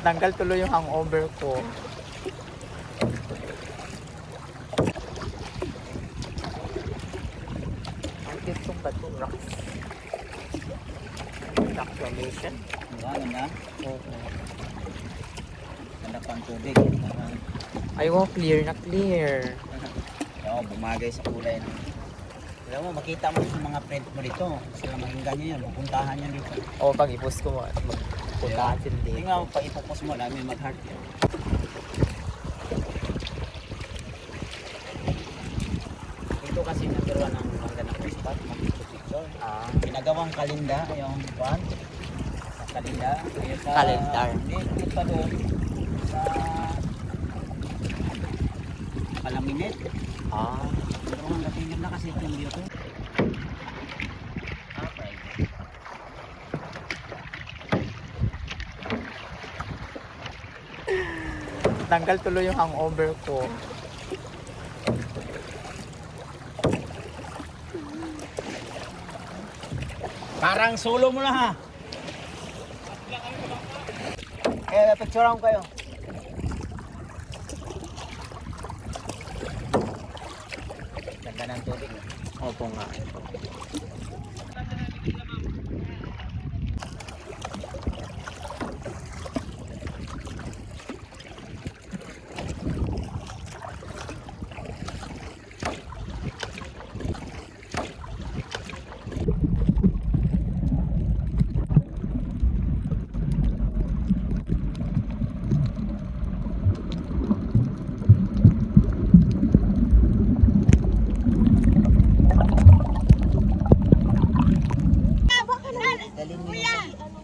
Tanggal tuloy yung hangover ko. Ang cute yung bato rocks. Rock formation. Ganda. Oo. Ganda pang tubig. Ay, wow, clear na clear. Oo, bumagay sa kulay ng... Alam mo, makita mo sa mga friends mo dito. Sila mahinggan nyo yan, pupuntahan nyo dito. O, pag i-post ko, magpuntahan sila dito. Hindi nga, pag ipopos mo, dami mag-heart yan. Ito kasi nagkaroon ng maganda ng spot, mag-picture. Ginagawang kalinda, yung one. Sa kalinda. Sa Kalendar. Hindi pa doon. Sa Palaminit. Pero ang gatingin na kasi itong dito. Private. Tanggal tuloy yung hangover ko. Parang solo mo na ha. Kaya picturean ko kayo. Ganda ng tubig. Opo nga.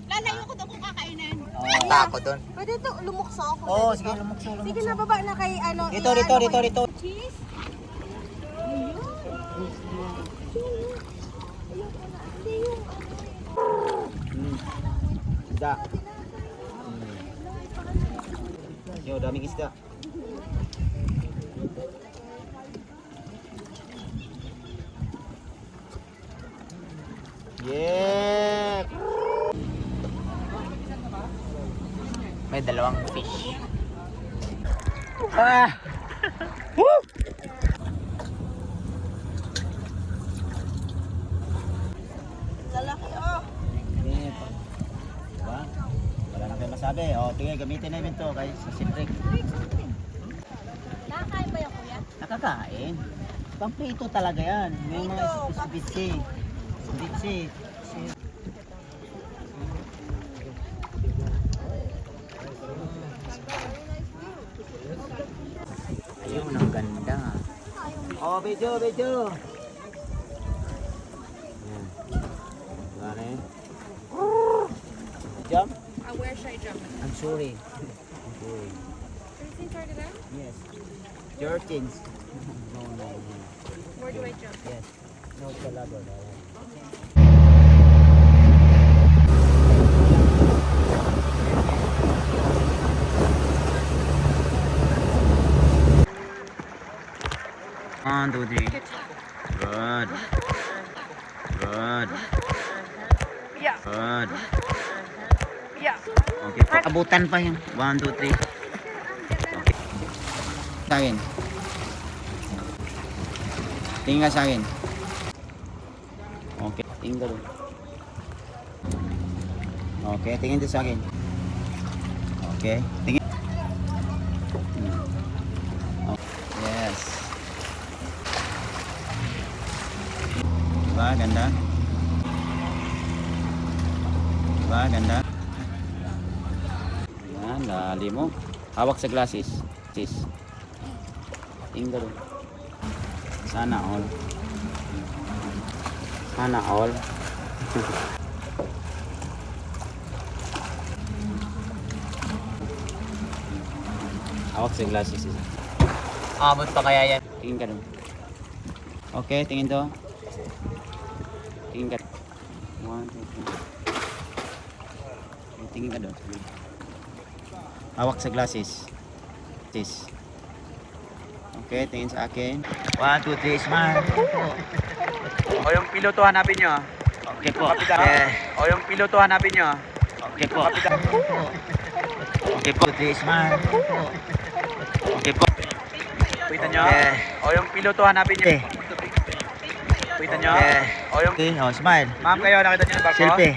Lalayo ko daw kung kakainin. Tako doon. Pwede to, lumukso ako. Oo, sige, lumukso. Sige na, baba na kay ano. Dito. Cheese. Isda. Yo, daming isda. Yeah. May dalawang fish. Woo! Lalaki oh. Diba? Wala na kayo masabi. O, tingin, gamitin namin to kay sa Cedric. Nakakain ba yung kuya? Nakakain. Pamprito talaga yan. May mga bitsi. Ayun, ang ganda. Oh, video. Gane. Jump? Where should I jump? I'm sorry. 13 started out? Yes. 13. No. Where do I jump? Yes. No, sa labor. One, two, three. Good. Yeah. Good. Yeah. Okay, abutan pa yun. 1, 2, 3. Okay. Sa akin. Tingin ka sa akin. Okay, tingin ka doon. Okay, tingin doon sa akin. Okay, tingin. Yes. Diba, ganda? Diba, ganda? Yan, dali mo. Hawak sa glasses. Tingin ka doon. Sana all. Hawak sa glasses. Abot pa kaya yan? Tingin ka doon. Okay, tingin to. Tingin ka. 1, 2, 3. Tingin ka doon. Hawak sa glasses. Okay, tingin sa akin. 1, 2, 3, smile. O yung piloto hanapin nyo. Okay po. O yung piloto hanapin nyo. Okay po. Kapitan. Okay po. Smile. Okay po. Kita nyo? Okay. O yung piloto hanapin nyo. Okay. Kita nyo? Okay. O yung... Okay, oh, smile. Ma'am kayo, nakita nyo yung barko? Selfie.